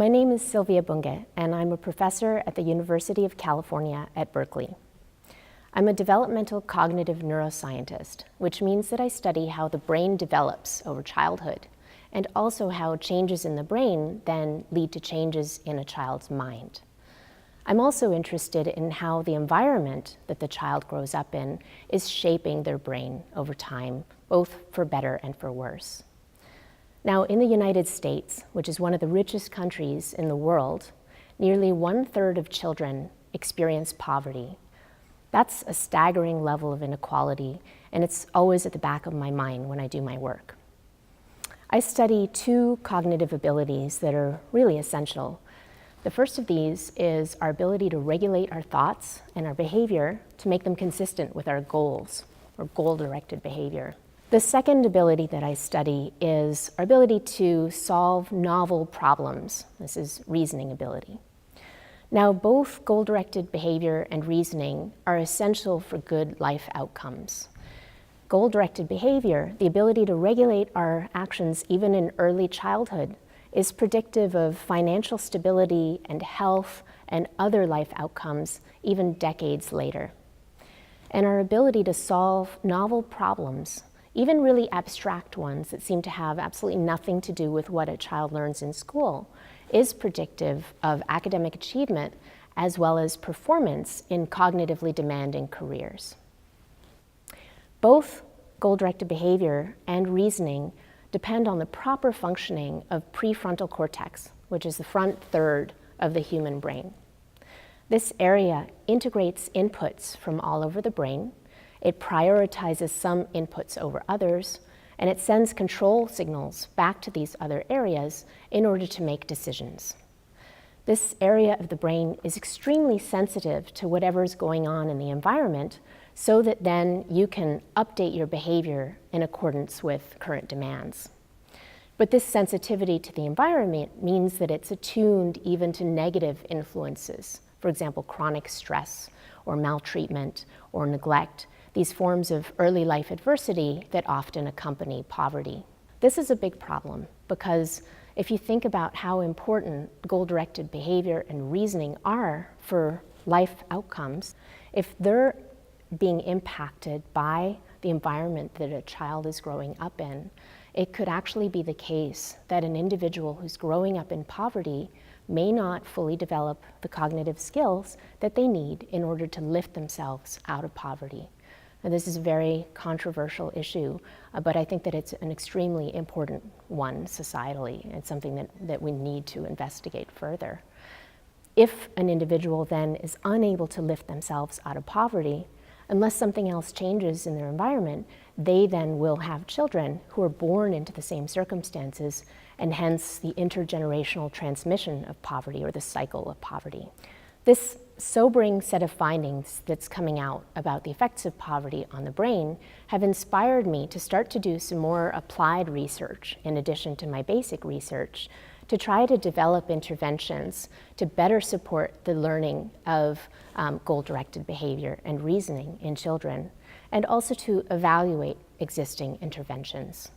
My name is Silvia Bunge, and I'm a professor at the University of California at Berkeley. I'm a developmental cognitive neuroscientist, which means that I study how the brain develops over childhood, and also how changes in the brain then lead to changes in a child's mind. I'm also interested in how the environment that the child grows up in is shaping their brain over time, both for better and for worse. Now, in the United States, which is one of the richest countries in the world, nearly 1/3 of children experience poverty. That's a staggering level of inequality, and it's always at the back of my mind when I do my work. I study two cognitive abilities that are really essential. The first of these is our ability to regulate our thoughts and our behavior to make them consistent with our goals, or goal-directed behavior. The second ability that I study is our ability to solve novel problems. This is reasoning ability. Now, both goal-directed behavior and reasoning are essential for good life outcomes. Goal-directed behavior, the ability to regulate our actions even in early childhood, is predictive of financial stability and health and other life outcomes even decades later. And our ability to solve novel problems, even really abstract ones that seem to have absolutely nothing to do with what a child learns in school, is predictive of academic achievement as well as performance in cognitively demanding careers. Both goal-directed behavior and reasoning depend on the proper functioning of prefrontal cortex, which is the front third of the human brain. This area integrates inputs from all over the brain. It prioritizes some inputs over others, and it sends control signals back to these other areas in order to make decisions. This area of the brain is extremely sensitive to whatever is going on in the environment, so that then you can update your behavior in accordance with current demands. But this sensitivity to the environment means that it's attuned even to negative influences, for example, chronic stress or maltreatment or neglect, these forms of early life adversity that often accompany poverty. This is a big problem because if you think about how important goal-directed behavior and reasoning are for life outcomes, if they're being impacted by the environment that a child is growing up in, it could actually be the case that an individual who's growing up in poverty may not fully develop the cognitive skills that they need in order to lift themselves out of poverty. And this is a very controversial issue, but I think that it's an extremely important one societally. It's something that we need to investigate further. If an individual then is unable to lift themselves out of poverty, unless something else changes in their environment, they then will have children who are born into the same circumstances, and hence the intergenerational transmission of poverty, or the cycle of poverty. This sobering set of findings that's coming out about the effects of poverty on the brain have inspired me to start to do some more applied research in addition to my basic research, to try to develop interventions to better support the learning of goal-directed behavior and reasoning in children, and also to evaluate existing interventions.